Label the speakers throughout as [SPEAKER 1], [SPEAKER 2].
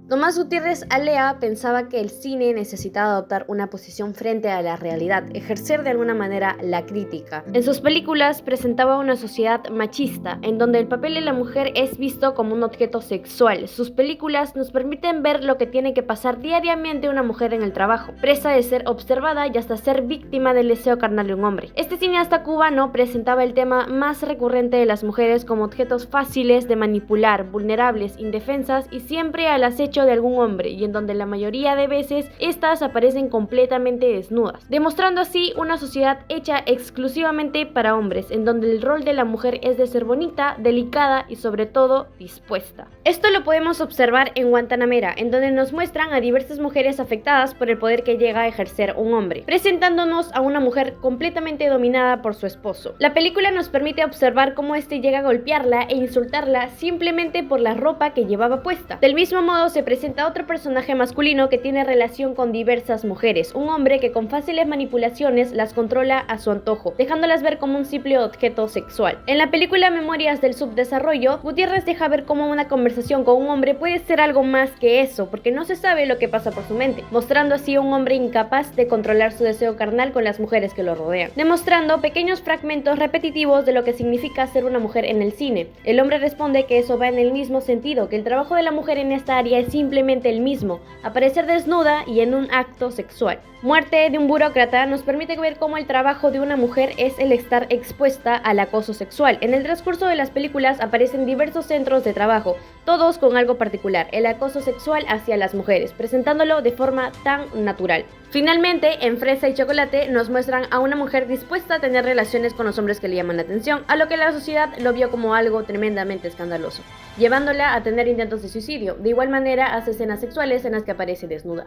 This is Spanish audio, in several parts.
[SPEAKER 1] Tomás Gutiérrez Alea pensaba que el cine necesitaba adoptar una posición frente a la realidad, ejercer de alguna manera la crítica. En sus películas presentaba una sociedad machista, en donde el papel de la mujer es visto como un objeto sexual. Sus películas nos permiten ver lo que tiene que pasar diariamente una mujer en el trabajo, presa de ser observada y hasta ser víctima del deseo carnal de un hombre. Este cineasta cubano presentaba el tema más recurrente de las mujeres como objetos fáciles de manipular, vulnerables, indefensas y siempre al acecho de algún hombre, y en donde la mayoría de veces estas aparecen completamente desnudas, demostrando así una sociedad hecha exclusivamente para hombres, en donde el rol de la mujer es de ser bonita, delicada y sobre todo dispuesta. Esto lo podemos observar en Guantanamera, en donde nos muestran a diversas mujeres afectadas por el poder que llega a ejercer un hombre, presentándonos a una mujer completamente dominada por su esposo. La película nos permite observar cómo este llega a golpearla e insultarla simplemente por la ropa que llevaba puesta. Del mismo modo se presenta otro personaje masculino que tiene relación con diversas mujeres, un hombre que con fáciles manipulaciones las controla a su antojo, dejándolas ver como un simple objeto sexual. En la película Memorias del Subdesarrollo, Gutiérrez deja ver cómo una conversación con un hombre puede ser algo más que eso, porque no se sabe lo que pasa por su mente, mostrando así a un hombre incapaz de controlar su deseo carnal con las mujeres que lo rodean, demostrando pequeños fragmentos repetitivos de lo que significa ser una mujer en el cine. El hombre responde que eso va en el mismo sentido, que el trabajo de la mujer en esta área es simplemente el mismo, aparecer desnuda y en un acto sexual. Muerte de un burócrata nos permite ver cómo el trabajo de una mujer es el estar expuesta al acoso sexual. En el transcurso de las películas aparecen diversos centros de trabajo, todos con algo particular, el acoso sexual hacia las mujeres, presentándolo de forma tan natural. Finalmente, en Fresa y Chocolate nos muestran a una mujer dispuesta a tener relaciones con los hombres que le llaman la atención, a lo que la sociedad lo vio como algo tremendamente escandaloso, llevándola a tener intentos de suicidio. De igual manera, hace escenas sexuales en las que aparece desnuda.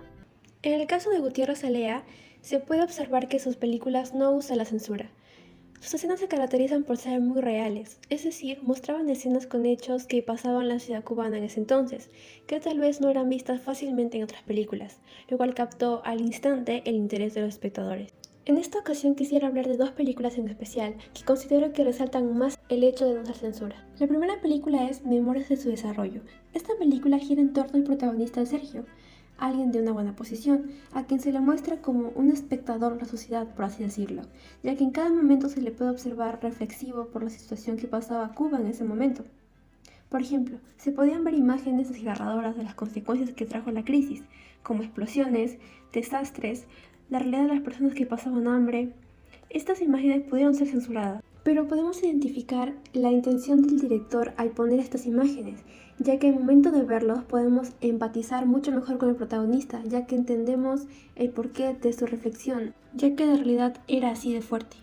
[SPEAKER 2] En el caso de Gutiérrez Alea, se puede observar que sus películas no usan la censura. Sus escenas se caracterizan por ser muy reales, es decir, mostraban escenas con hechos que pasaban en la ciudad cubana en ese entonces, que tal vez no eran vistas fácilmente en otras películas, lo cual captó al instante el interés de los espectadores. En esta ocasión quisiera hablar de dos películas en especial que considero que resaltan más el hecho de no usar censura. La primera película es Memorias de su desarrollo. Esta película gira en torno al protagonista Sergio, alguien de una buena posición, a quien se le muestra como un espectador de la sociedad, por así decirlo, ya que en cada momento se le puede observar reflexivo por la situación que pasaba Cuba en ese momento. Por ejemplo, se podían ver imágenes desgarradoras de las consecuencias que trajo la crisis, como explosiones, desastres, la realidad de las personas que pasaban hambre. Estas imágenes pudieron ser censuradas, pero podemos identificar la intención del director al poner estas imágenes, ya que al momento de verlos podemos empatizar mucho mejor con el protagonista, ya que entendemos el porqué de su reflexión, ya que la realidad era así de fuerte.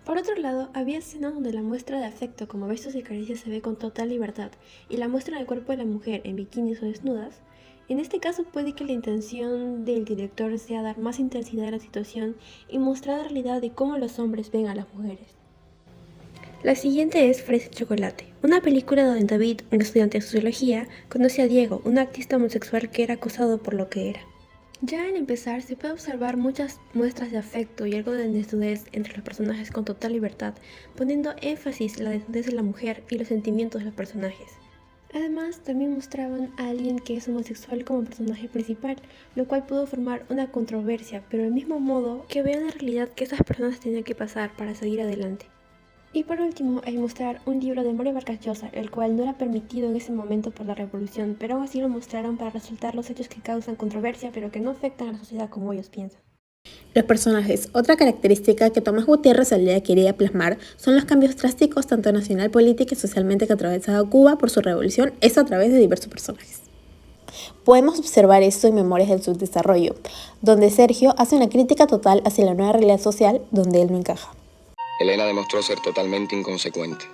[SPEAKER 2] Por otro lado, había escenas donde la muestra de afecto como besos y caricias se ve con total libertad, y la muestra del cuerpo de la mujer en bikinis o desnudas. En este caso puede que la intención del director sea dar más intensidad a la situación y mostrar la realidad de cómo los hombres ven a las mujeres. La siguiente es Fresa y Chocolate, una película donde David, un estudiante de sociología, conoce a Diego, un artista homosexual que era acosado por lo que era. Ya al empezar se puede observar muchas muestras de afecto y algo de desnudez entre los personajes con total libertad, poniendo énfasis en la desnudez de la mujer y los sentimientos de los personajes. Además, también mostraban a alguien que es homosexual como personaje principal, lo cual pudo formar una controversia, pero del mismo modo que vean la realidad que esas personas tenían que pasar para seguir adelante. Y por último, hay mostrar un libro de Mario Vargas Llosa, el cual no era permitido en ese momento por la revolución, pero aún así lo mostraron para resaltar los hechos que causan controversia, pero que no afectan a la sociedad como ellos piensan.
[SPEAKER 3] Los personajes. Otra característica que Tomás Gutiérrez Alea quería plasmar son los cambios drásticos tanto nacional, política y socialmente que atravesaba Cuba por su revolución, esto a través de diversos personajes. Podemos observar esto en Memorias del Subdesarrollo, donde Sergio hace una crítica total hacia la nueva realidad social donde él no encaja.
[SPEAKER 4] Elena demostró ser totalmente inconsecuente,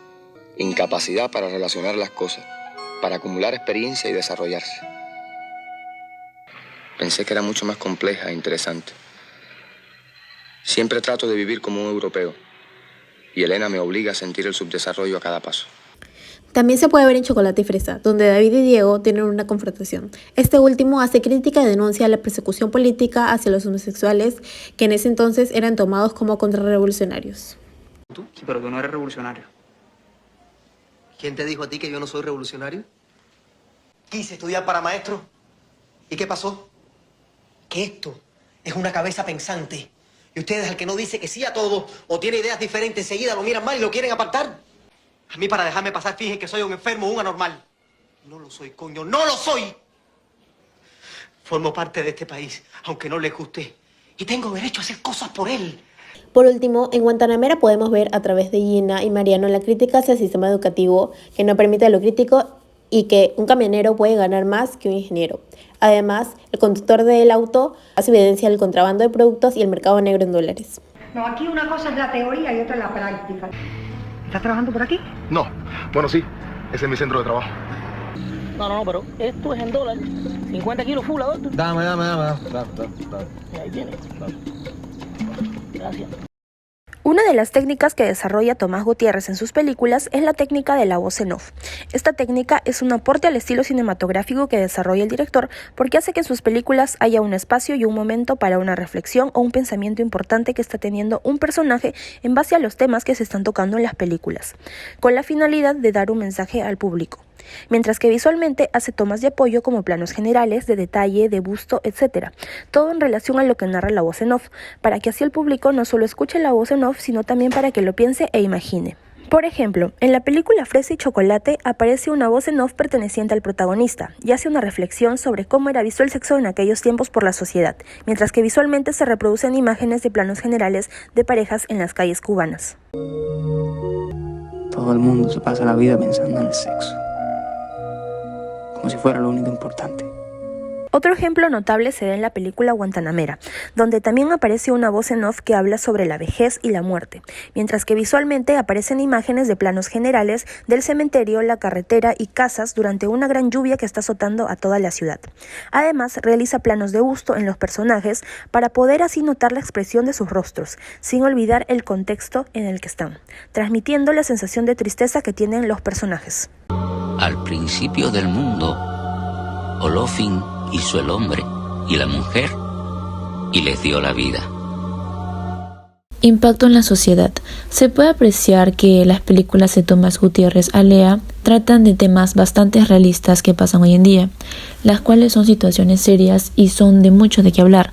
[SPEAKER 4] incapacidad para relacionar las cosas, para acumular experiencia y desarrollarse. Pensé que era mucho más compleja e interesante. Siempre trato de vivir como un europeo, y Elena me obliga a sentir el subdesarrollo a cada paso.
[SPEAKER 3] También se puede ver en Chocolate y Fresa, donde David y Diego tienen una confrontación. Este último hace crítica y denuncia la persecución política hacia los homosexuales, que en ese entonces eran tomados como contrarrevolucionarios.
[SPEAKER 5] ¿Tú? Sí, pero tú no eres revolucionario.
[SPEAKER 6] ¿Quién te dijo a ti que yo no soy revolucionario? Quise estudiar para maestro ¿Y qué pasó? Que esto es una cabeza pensante. Y ustedes, al que no dice que sí a todo o tiene ideas diferentes, enseguida lo miran mal y lo quieren apartar. A mí, para dejarme pasar, fingen que soy un enfermo o un anormal. No lo soy, coño, ¡no lo soy! Formo parte de este país, aunque no les guste. Y tengo derecho a hacer cosas por él.
[SPEAKER 3] Por último, en Guantanamera podemos ver a través de Gina y Mariano la crítica hacia el sistema educativo que no permite lo crítico y que un camionero puede ganar más que un ingeniero. Además, el conductor del auto hace evidencia del contrabando de productos y el mercado negro en dólares.
[SPEAKER 7] No, aquí una cosa es la teoría y otra es la práctica. ¿Estás trabajando por aquí?
[SPEAKER 8] No, bueno sí, ese es mi centro de trabajo.
[SPEAKER 9] No, pero esto es en dólares. 50 kilos full, adulto.
[SPEAKER 8] Dame.
[SPEAKER 9] Ahí tiene. Gracias.
[SPEAKER 10] Una de las técnicas que desarrolla Tomás Gutiérrez en sus películas es la técnica de la voz en off. Esta técnica es un aporte al estilo cinematográfico que desarrolla el director porque hace que en sus películas haya un espacio y un momento para una reflexión o un pensamiento importante que está teniendo un personaje en base a los temas que se están tocando en las películas, con la finalidad de dar un mensaje al público. Mientras que visualmente hace tomas de apoyo como planos generales, de detalle, de busto, etc. Todo en relación a lo que narra la voz en off, para que así el público no solo escuche la voz en off, sino también para que lo piense e imagine. Por ejemplo, en la película Fresa y Chocolate aparece una voz en off perteneciente al protagonista y hace una reflexión sobre cómo era visto el sexo en aquellos tiempos por la sociedad, mientras que visualmente se reproducen imágenes de planos generales de parejas en las calles cubanas.
[SPEAKER 5] Todo el mundo se pasa la vida pensando en el sexo, como si fuera lo único importante.
[SPEAKER 10] Otro ejemplo notable se da en la película Guantanamera, donde también aparece una voz en off que habla sobre la vejez y la muerte, mientras que visualmente aparecen imágenes de planos generales del cementerio, la carretera y casas durante una gran lluvia que está azotando a toda la ciudad. Además, realiza planos de busto en los personajes para poder así notar la expresión de sus rostros, sin olvidar el contexto en el que están, transmitiendo la sensación de tristeza que tienen los personajes.
[SPEAKER 11] Al principio del mundo, Olofin hizo el hombre y la mujer y les dio la vida.
[SPEAKER 12] Impacto en la sociedad. Se puede apreciar que las películas de Tomás Gutiérrez Alea tratan de temas bastante realistas que pasan hoy en día, las cuales son situaciones serias y son de mucho de qué hablar.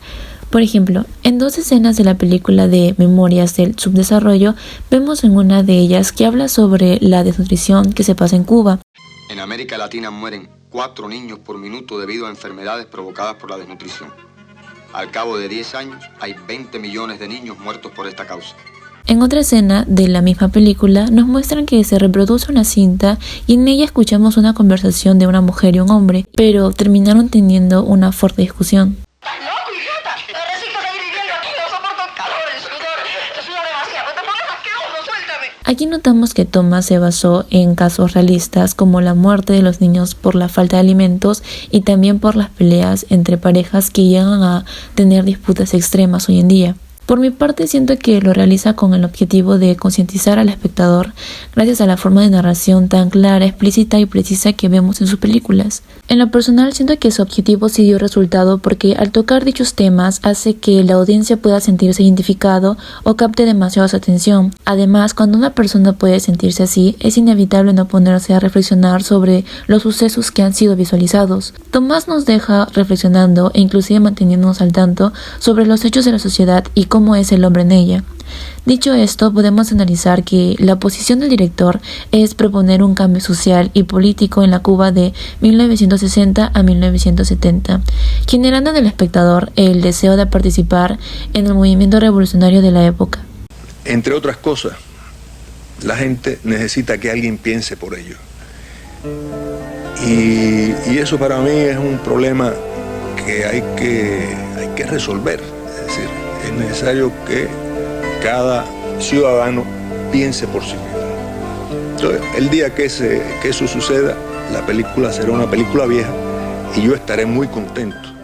[SPEAKER 12] Por ejemplo, en 2 escenas de la película de Memorias del Subdesarrollo, vemos en una de ellas que habla sobre la desnutrición que se pasa en Cuba.
[SPEAKER 4] En América Latina mueren 4 niños por minuto debido a enfermedades provocadas por la desnutrición. Al cabo de 10 años, hay 20 millones de niños muertos por esta causa.
[SPEAKER 12] En otra escena de la misma película nos muestran que se reproduce una cinta y en ella escuchamos una conversación de una mujer y un hombre, pero terminaron teniendo una fuerte discusión. Aquí notamos que Tomás se basó en casos realistas como la muerte de los niños por la falta de alimentos y también por las peleas entre parejas que llegan a tener disputas extremas hoy en día. Por mi parte, siento que lo realiza con el objetivo de concientizar al espectador gracias a la forma de narración tan clara, explícita y precisa que vemos en sus películas. En lo personal, siento que su objetivo sí dio resultado porque al tocar dichos temas hace que la audiencia pueda sentirse identificado o capte demasiado su atención. Además, cuando una persona puede sentirse así, es inevitable no ponerse a reflexionar sobre los sucesos que han sido visualizados. Tomás nos deja reflexionando e inclusive manteniéndonos al tanto sobre los hechos de la sociedad y cómo es el hombre en ella. Dicho esto, podemos analizar que la posición del director es proponer un cambio social y político en la Cuba de 1960 a 1970, generando en el espectador el deseo de participar en el movimiento revolucionario de la época.
[SPEAKER 8] Entre otras cosas, la gente necesita que alguien piense por ellos. Y eso para mí es un problema que hay que resolver. Es decir, es necesario que cada ciudadano piense por sí mismo. Entonces, el día que eso suceda, la película será una película vieja y yo estaré muy contento.